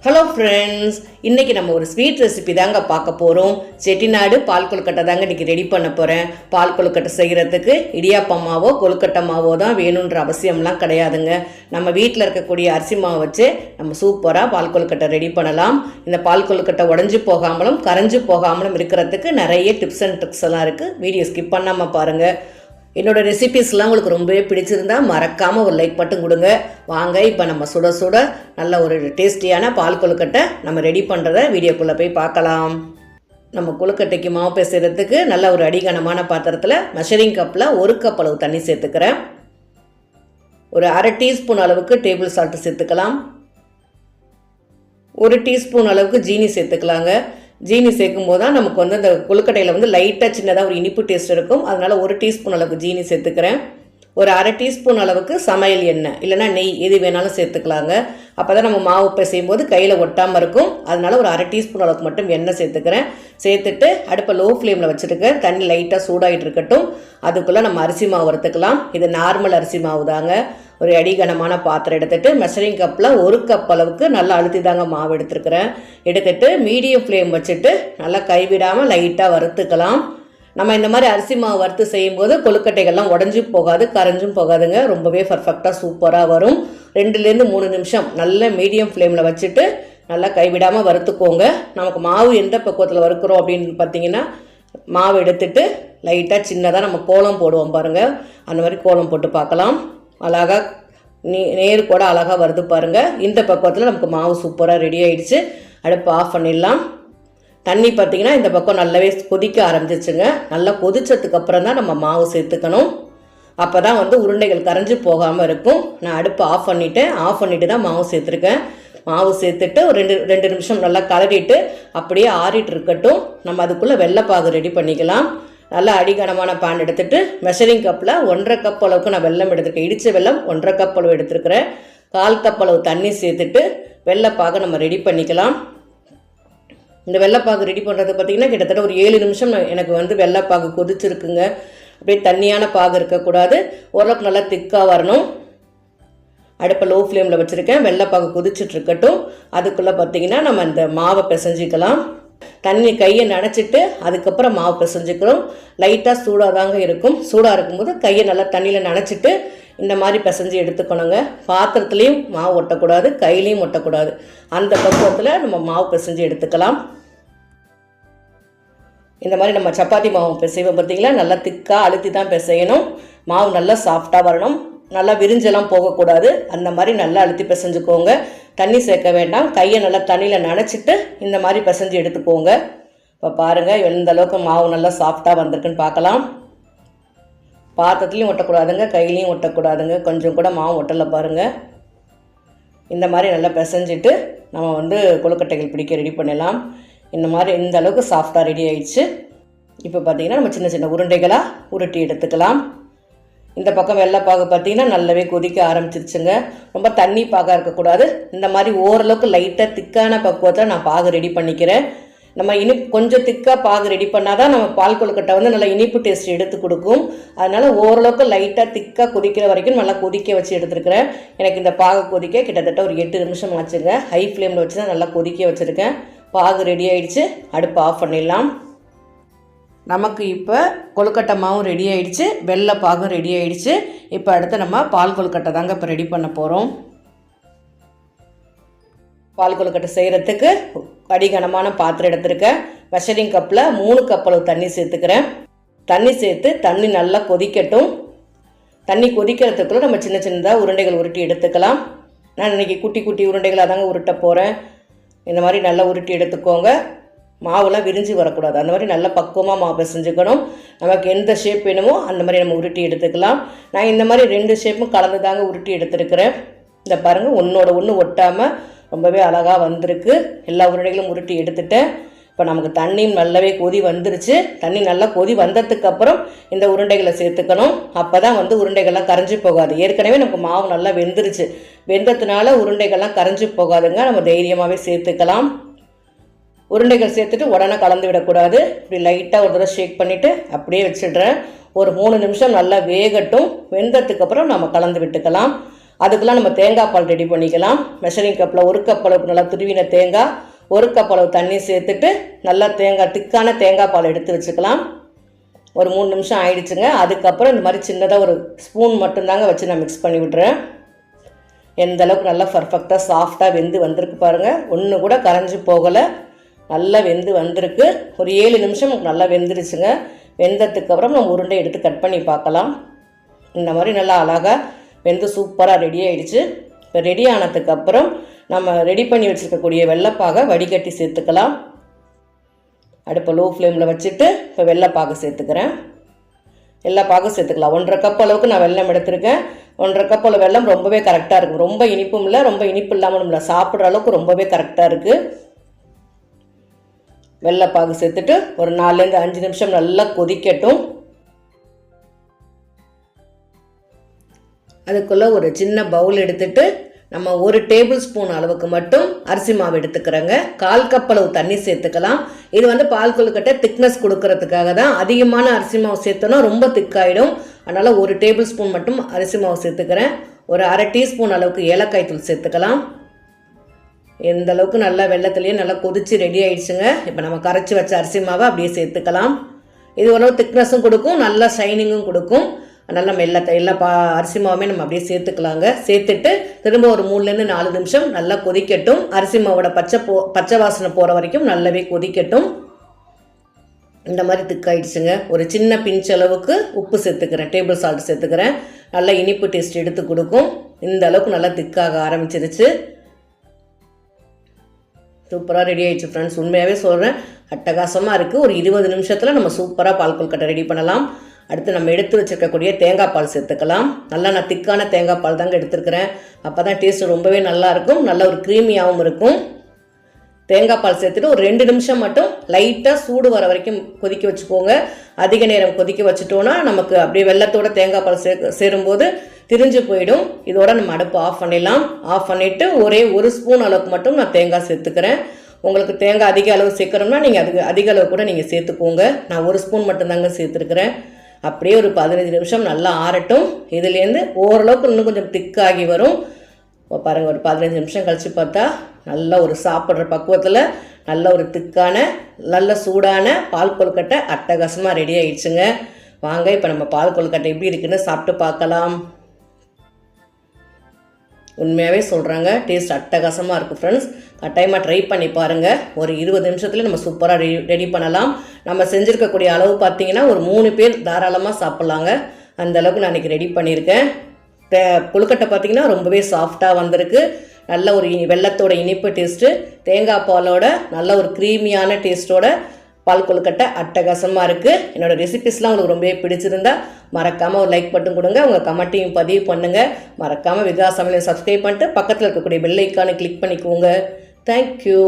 Hello friends, இன்றைக்கி நம்ம ஒரு ஸ்வீட் ரெசிபி தாங்க பார்க்க போகிறோம். செட்டிநாடு பால் கொழுக்கட்டை தாங்க இன்றைக்கி ரெடி பண்ண போகிறேன். பால் கொழுக்கட்டை செய்கிறதுக்கு இடியாப்பம் மாவோ கொழுக்கட்டை மாவோ தான் வேணுன்ற அவசியம்லாம் கிடையாதுங்க. நம்ம வீட்டில் இருக்கக்கூடிய அரிசி மாவு வச்சு நம்ம சூப்பராக பால் கொழுக்கட்டை ரெடி பண்ணலாம். இந்த பால் கொழுக்கட்டை உடஞ்சி போகாமலும் கரைஞ்சி போகாமலும் இருக்கிறதுக்கு நிறைய டிப்ஸ் அண்ட் ட்ரிக்ஸ் எல்லாம் இருக்குது. வீடியோ ஸ்கிப் பண்ணாமல் பாருங்கள். என்னோடய ரெசிபீஸ்லாம் உங்களுக்கு ரொம்பவே பிடிச்சிருந்தா மறக்காமல் ஒரு லைக் மட்டும் கொடுங்க. வாங்க, இப்போ நம்ம சுட சுட நல்ல ஒரு டேஸ்டியான பால் கொழுக்கட்டை நம்ம ரெடி பண்ணுறத வீடியோக்குள்ளே போய் பார்க்கலாம். நம்ம கொழுக்கட்டைக்கு மாவு பேசுகிறதுக்கு நல்ல ஒரு அடிகனமான பாத்திரத்தில் மெஷரிங் கப்பில் 1 கப் அளவு தண்ணி சேர்த்துக்கிறேன். ஒரு அரை டீஸ்பூன் அளவுக்கு டேபிள் சால்ட்டு சேர்த்துக்கலாம். 1 டீஸ்பூன் அளவுக்கு ஜீனி சேர்த்துக்கலாங்க. ஜீனி சேர்க்கும் போது தான் நமக்கு அந்த கொழுக்கட்டையில் லைட்டாக சின்னதாக ஒரு இனிப்பு டேஸ்ட் இருக்கும். அதனால் 1 டீஸ்பூன் அளவுக்கு ஜீனி சேர்த்துக்கிறேன். ஒரு அரை டீஸ்பூன் அளவுக்கு சமையல் எண்ணெய் இல்லைனா நெய் எது வேணாலும் சேர்த்துக்கலாங்க. அப்போ தான் நம்ம மாவு பிசையும் போது கையில் ஒட்டாமல் இருக்கும். அதனால் ஒரு அரை டீஸ்பூன் அளவுக்கு மட்டும் எண்ணெய் சேர்த்துக்கிறேன். சேர்த்துட்டு அடுப்பை லோ ஃப்ளேமில் வச்சுருக்கேன். தண்ணி லைட்டாக சூடாகிட்டு இருக்கட்டும். அதுக்குள்ளே நம்ம அரிசி மாவு வறுத்துக்கலாம். இது நார்மல் அரிசி மாவு தாங்க. ஒரு அடிகனமான பாத்திரம் எடுத்துகிட்டு மெஷரிங் கப்பில் 1 கப் அளவுக்கு நல்லா அழுத்தி தாங்க மாவு எடுத்துகிட்டு மீடியம் ஃப்ளேம் வச்சுட்டு நல்லா கைவிடாமல் லைட்டாக வறுத்துக்கலாம். நம்ம இந்த மாதிரி அரிசி மாவு வறுத்து செய்யும்போது கொழுக்கட்டைகள்லாம் உடஞ்சி போகாது, கரைஞ்சும் போகாதுங்க. ரொம்பவே பர்ஃபெக்டாக சூப்பராக வரும். 2லேருந்து 3 நிமிஷம் நல்ல மீடியம் ஃப்ளேமில் வச்சுட்டு நல்லா கைவிடாமல் வறுத்துக்கோங்க. நமக்கு மாவு எந்த பக்குவத்தில் வறுக்கிறோம் அப்படின்னு பார்த்தீங்கன்னா, மாவு எடுத்துட்டு லைட்டாக சின்னதாக நம்ம கோலம் போடுவோம் பாருங்கள். அந்த மாதிரி கோலம் போட்டு பார்க்கலாம். அழகாக நேர் கூட அழகாக வருது பாருங்கள். இந்த பக்குவத்தில் நமக்கு மாவு சூப்பராக ரெடி ஆகிடுச்சு. அடுப்பு ஆஃப் பண்ணிடலாம். தண்ணி பார்த்திங்கன்னா இந்த பக்கம் நல்லாவே கொதிக்க ஆரம்பிச்சிச்சுங்க. நல்லா கொதிச்சதுக்கு அப்புறம் தான் நம்ம மாவு சேர்த்துக்கணும். அப்போ தான் உருண்டைகள் கரைஞ்சி போகாமல் இருக்கும். நான் அடுப்பு ஆஃப் பண்ணிவிட்டு தான் மாவு சேர்த்துருக்கேன். மாவு சேர்த்துட்டு ஒரு ரெண்டு நிமிஷம் நல்லா கலரிட்டு அப்படியே ஆறிட்டு இருக்கட்டும். நம்ம அதுக்குள்ளே வெள்ளைப்பாகு ரெடி பண்ணிக்கலாம். நல்லா அடிகனமான பேன் எடுத்துகிட்டு மெஷரிங் கப்பில் 1.5 கப் அளவுக்கு நான் வெல்லம் எடுத்துருக்கேன். இடித்த வெல்லம் 1.5 கப் அளவு எடுத்துருக்கிறேன். 1/4 கப் அளவு தண்ணி சேர்த்துட்டு வெள்ளைப்பாகு நம்ம ரெடி பண்ணிக்கலாம். இந்த வெள்ளைப்பாகு ரெடி பண்ணுறது பார்த்திங்கன்னா கிட்டத்தட்ட ஒரு 7 நிமிஷம் எனக்கு வெள்ளைப்பாகு கொதிச்சிருக்குங்க. அப்படியே தண்ணியான பாகு இருக்கக்கூடாது, ஓரளவுக்கு நல்லா திக்காக வரணும். அடுப்பை லோ ஃப்ளேமில் வச்சுருக்கேன். வெள்ளைப்பாகு கொதிச்சுட்ருக்கட்டும். அதுக்குள்ளே பார்த்திங்கன்னா நம்ம இந்த மாவை பிசைஞ்சிக்கலாம். தண்ணி கையை நனைச்சிட்டு அதுக்கப்புறம் மாவு பிசைஞ்சிக்கிறோம். லைட்டாக சூடாக தாங்க இருக்கும். சூடாக இருக்கும்போது கையை நல்லா தண்ணியில் நனைச்சிட்டு இந்த மாதிரி பிசைஞ்சு எடுத்துக்கணுங்க. பாத்திரத்துலேயும் மாவு ஒட்டக்கூடாது, கையிலையும் ஒட்டக்கூடாது. அந்த பக்குவத்தில் நம்ம மாவு பிசைஞ்சு எடுத்துக்கலாம். இந்த மாதிரி நம்ம சப்பாத்தி மாவு பிசைவோம் பார்த்திங்களா, நல்லா திக்காக அழுத்தி தான் பிசையணும். மாவு நல்லா சாஃப்டாக வரணும். நல்லா விரிஞ்செல்லாம் போகக்கூடாது. அந்த மாதிரி நல்லா அழுத்தி பிசைஞ்சுக்கோங்க. தண்ணி சேர்க்க வேண்டாம். கையை நல்லா தண்ணியில் நனைச்சிட்டு இந்த மாதிரி பிசைஞ்சு எடுத்துக்கோங்க. இப்போ பாருங்கள் எந்த அளவுக்கு மாவு நல்லா சாஃப்டாக வந்திருக்குன்னு பார்க்கலாம். பாத்திரத்துலையும் ஒட்டக்கூடாதுங்க, கையிலையும் ஒட்டக்கூடாதுங்க. கொஞ்சம் கூட மாவு ஒட்டலை பாருங்கள். இந்த மாதிரி நல்லா பிசைஞ்சிட்டு நம்ம கொழுக்கட்டைகள் பிடிக்க ரெடி பண்ணலாம். இந்த மாதிரி இந்த அளவுக்கு சாஃப்டாக ரெடி ஆயிடுச்சு. இப்போ பார்த்திங்கன்னா நம்ம சின்ன சின்ன உருண்டைகளாக உருட்டி எடுத்துக்கலாம். இந்த பக்கம் வெள்ளைப்பாகு பார்த்திங்கன்னா நல்லாவே கொதிக்க ஆரம்பிச்சிருச்சுங்க. ரொம்ப தண்ணி பாகாக இருக்கக்கூடாது. இந்த மாதிரி ஓரளவுக்கு லைட்டாக திக்கான பக்குவத்தில் நான் பாகு ரெடி பண்ணிக்கிறேன். நம்ம கொஞ்சம் திக்காக பாகு ரெடி பண்ணால் தான் நம்ம பால் கொழுக்கட்டை நல்லா இனிப்பு டேஸ்ட் எடுத்து கொடுக்கும். அதனால் ஓரளவுக்கு லைட்டாக திக்காக கொதிக்கிற வரைக்கும் நல்லா கொதிக்க வச்சு எடுத்துருக்கிறேன். எனக்கு இந்த பாகு கொதிக்க கிட்டத்தட்ட ஒரு 8 நிமிஷம் ஆச்சுங்க. ஹை ஃப்ளேமில் வச்சு தான் நல்லா கொதிக்க வச்சுருக்கேன். பாகு ரெடி ஆகிடுச்சு. அடுப்பு ஆஃப் பண்ணிடலாம். நமக்கு இப்போ கொழுக்கட்டை மாவும் ரெடி ஆகிடுச்சு, வெள்ளைப்பாகும் ரெடி ஆகிடுச்சு. இப்போ அடுத்து நம்ம பால் கொழுக்கட்டை தாங்க இப்போ ரெடி பண்ண போகிறோம். பால் கொழுக்கட்டை செய்கிறதுக்கு அடிகனமான பாத்திரம் எடுத்துருக்கேன். மெஷரிங் கப்பில் 3 கப் அளவு தண்ணி சேர்த்துக்கிறேன். தண்ணி சேர்த்து தண்ணி நல்லா கொதிக்கட்டும். தண்ணி கொதிக்கிறதுக்குள்ளே நம்ம சின்ன சின்னதாக உருண்டைகள் உருட்டி எடுத்துக்கலாம். நான் இன்றைக்கி குட்டி குட்டி உருண்டைகளாக தாங்க உருட்ட போகிறேன். இந்த மாதிரி நல்லா உருட்டி எடுத்துக்கோங்க. மாவுலாம் விரிஞ்சு வரக்கூடாது. அந்த மாதிரி நல்லா பக்குவமாக மாவு பிசைஞ்சுக்கணும். நமக்கு எந்த ஷேப் வேணுமோ அந்த மாதிரி நம்ம உருட்டி எடுத்துக்கலாம். நான் இந்த மாதிரி 2 ஷேப்பும் கலந்து தாங்க உருட்டி எடுத்துருக்கிறேன். இந்த பாருங்கள், ஒன்றோட ஒன்று ஒட்டாமல் ரொம்பவே அழகாக வந்திருக்கு. எல்லா உருண்டைகளும் உருட்டி எடுத்துட்டேன். இப்போ நமக்கு தண்ணியும் நல்லாவே கொதி வந்துருச்சு. தண்ணி நல்லா கொதி வந்ததுக்கப்புறம் இந்த உருண்டைகளை சேர்த்துக்கணும். அப்போ தான் உருண்டைகள்லாம் கரைஞ்சி போகாது. ஏற்கனவே நமக்கு மாவு நல்லா வெந்துருச்சு. வெந்ததுனால உருண்டைகள்லாம் கரைஞ்சி போகாதுங்க. நம்ம தைரியமாகவே சேர்த்துக்கலாம். உருண்டைகள் சேர்த்துட்டு உடனே கலந்து விடக்கூடாது. இப்படி லைட்டாக ஒரு தடவை ஷேக் பண்ணிவிட்டு அப்படியே வச்சிடுறேன். ஒரு 3 நிமிஷம் நல்லா வேகட்டும். வெந்ததுக்கப்புறம் நம்ம கலந்து விட்டுக்கலாம். அதுக்கெல்லாம் நம்ம தேங்காய் பால் ரெடி பண்ணிக்கலாம். மெஷரிங் கப்பில் 1 கப் அளவுக்கு நல்லா துருவின தேங்காய், 1 கப் அளவு தண்ணி சேர்த்துட்டு நல்லா திக்கான தேங்காய் பால் எடுத்து வச்சுக்கலாம். ஒரு 3 நிமிஷம் ஆயிடுச்சுங்க. அதுக்கப்புறம் இந்த மாதிரி சின்னதாக ஒரு ஸ்பூன் மட்டும்தாங்க வச்சு நான் மிக்ஸ் பண்ணி விட்றேன். எந்த அளவுக்கு நல்லா பர்ஃபெக்டாக சாஃப்டாக வெந்து வந்திருக்கு பாருங்கள். ஒன்று கூட கரைஞ்சி போகலை, நல்லா வெந்து வந்திருக்கு. ஒரு 7 நிமிஷம் நல்லா வெந்துருச்சுங்க. வெந்ததுக்கப்புறம் நம்ம உருண்டை எடுத்து கட் பண்ணி பார்க்கலாம். இந்த மாதிரி நல்லா அழகாக வெந்து சூப்பராக ரெடி ஆகிடுச்சு. இப்போ ரெடி ஆனதுக்கப்புறம் நம்ம ரெடி பண்ணி வச்சுருக்கக்கூடிய வெள்ளைப்பாகை வடிகட்டி சேர்த்துக்கலாம். அடுப்பை லோ ஃப்ளேமில் வச்சுட்டு இப்போ வெள்ளைப்பாகை சேர்த்துக்கிறேன். வெள்ளைப்பாகை சேர்த்துக்கலாம். 1.5 கப் அளவுக்கு நான் வெல்லம் எடுத்திருக்கேன். 1.5 கப் அளவு வெல்லம் ரொம்பவே கரெக்டாக இருக்கும். ரொம்ப இனிப்பும் இல்லை, ரொம்ப இனிப்பு இல்லாமல் நம்மளை சாப்பிட்ற அளவுக்கு ரொம்பவே கரெக்டாக இருக்குது. வெள்ளைப்பாகு சேர்த்துட்டு ஒரு 4லேருந்து 5 நிமிஷம் நல்லா கொதிக்கட்டும். அதுக்குள்ளே ஒரு சின்ன பவுல் எடுத்துட்டு நம்ம 1 டேபிள் ஸ்பூன் அளவுக்கு மட்டும் அரிசி மாவு எடுத்துக்கிறேங்க. 1/4 கப் அளவு தண்ணி சேர்த்துக்கலாம். இது வந்து பால் கொழுக்கட்டை திக்னஸ் கொடுக்கறதுக்காக தான். அதிகமான அரிசி மாவு சேர்த்தோன்னா ரொம்ப திக்காயிடும். அதனால் 1 டேபிள் ஸ்பூன் மட்டும் அரிசி மாவு சேர்த்துக்கிறேன். ஒரு 1/2 டீஸ்பூன் அளவுக்கு ஏலக்காய் தூள் சேர்த்துக்கலாம். எந்த அளவுக்கு நல்லா வெள்ளத்துலேயே நல்லா கொதிச்சு ரெடி ஆயிடுச்சுங்க. இப்போ நம்ம கரைச்சி வச்ச அரிசி மாவை அப்படியே சேர்த்துக்கலாம். இது ஓரளவு திக்னஸும் கொடுக்கும், நல்லா ஷைனிங்கும் கொடுக்கும். அதனால் நம்ம எல்லா அரிசி மாவுமே நம்ம அப்படியே சேர்த்துக்கலாங்க. சேர்த்துட்டு திரும்ப ஒரு 3லேருந்து 4 நிமிஷம் நல்லா கொதிக்கட்டும். அரிசி மாவோட பச்சை வாசனை போகிற வரைக்கும் நல்லாவே கொதிக்கட்டும். இந்த மாதிரி திக்காயிடுச்சுங்க. ஒரு சின்ன பிஞ்ச் அளவுக்கு உப்பு சேர்த்துக்கிறேன், டேபிள் சால்ட் சேர்த்துக்கிறேன். நல்லா இனிப்பு டேஸ்ட் எடுத்து கொடுக்கும். இந்த அளவுக்கு நல்லா திக்காக ஆரம்பிச்சிருச்சு. சூப்பராக ரெடி ஆகிடுச்சு ஃப்ரெண்ட்ஸ். உண்மையாகவே சொல்கிறேன், அட்டகாசமாக இருக்குது. ஒரு 20 நிமிஷத்தில் நம்ம சூப்பராக பால் கொழுக்கட்டை ரெடி பண்ணலாம். அடுத்து நம்ம எடுத்து வச்சுருக்கக்கூடிய தேங்காய் பால் சேர்த்துக்கலாம். நல்லா நான் திக்கான தேங்காய் பால் தாங்க எடுத்துருக்கிறேன். அப்போ தான் டேஸ்ட்டு ரொம்பவே நல்லாயிருக்கும், நல்ல ஒரு க்ரீமியாகவும் இருக்கும். தேங்காய் பால் சேர்த்துட்டு ஒரு 2 நிமிஷம் மட்டும் லைட்டாக சூடு வர வரைக்கும் கொதிக்க வச்சுக்கோங்க. அதிக நேரம் கொதிக்க வச்சுட்டோன்னா நமக்கு அப்படியே வெள்ளத்தோட தேங்காய் பால் சேரும்போது திரிஞ்சு போயிடும். இதோட நம்ம அடுப்பு ஆஃப் பண்ணிடலாம். ஆஃப் பண்ணிவிட்டு ஒரே 1 ஸ்பூன் அளவுக்கு மட்டும் நான் தேங்காய் சேர்த்துக்கிறேன். உங்களுக்கு தேங்காய் அதிக அளவு சேர்க்கணும்னா நீங்கள் அதிக அளவு கூட நீங்கள் சேர்த்துக்கோங்க. நான் 1 ஸ்பூன் மட்டும்தாங்க சேர்த்துருக்குறேன். அப்படியே ஒரு 15 நிமிஷம் நல்லா ஆறட்டும். இதுலேருந்து ஓரளவுக்கு இன்னும் கொஞ்சம் திக்காகி வரும். பாருங்கள், ஒரு 15 நிமிஷம் கழித்து பார்த்தா நல்ல ஒரு சாப்பிட்ற பக்குவத்தில் நல்ல ஒரு திக்கான நல்ல சூடான பால் கொழுக்கட்டை அட்டகாசமாக ரெடி ஆகிடுச்சுங்க. வாங்க இப்போ நம்ம பால் கொழுக்கட்டை எப்படி இருக்குன்னு சாப்பிட்டு பார்க்கலாம். உண்மையாகவே சொல்கிறாங்க, டேஸ்ட் அட்டகாசமாக இருக்கும் ஃப்ரெண்ட்ஸ். கட்டாயமாக ட்ரை பண்ணி பாருங்கள். ஒரு 20 நிமிஷத்துல நம்ம சூப்பராக ரெடி பண்ணலாம். நம்ம செஞ்சுருக்கக்கூடிய அளவு பார்த்திங்கன்னா ஒரு 3 பேர் தாராளமாக சாப்பிட்லாங்க. அந்தளவுக்கு நான் இன்றைக்கி ரெடி பண்ணியிருக்கேன். கொழுக்கட்டை பார்த்திங்கன்னா ரொம்பவே சாஃப்டாக வந்திருக்கு. நல்ல ஒரு வெள்ளத்தோட இனிப்பு டேஸ்ட்டு, தேங்காய் பாலோட நல்ல ஒரு க்ரீமியான டேஸ்ட்டோட பால் கொழுக்கட்டை அட்டகாசமாக இருக்குது. என்னோடய ரெசிபிஸ்லாம் உங்களுக்கு ரொம்பவே பிடிச்சிருந்தா மறக்காமல் ஒரு லைக் பட்டன் கொடுங்க. உங்கள் கமெண்ட்டையும் பதிவு பண்ணுங்கள். மறக்காமல் விகாஸ் சமையலை சப்ஸ்கிரைப் பண்ணிட்டு பக்கத்தில் இருக்கக்கூடிய பெல் ஐக்கானை கிளிக் பண்ணிக்கோங்க. தேங்க்யூ.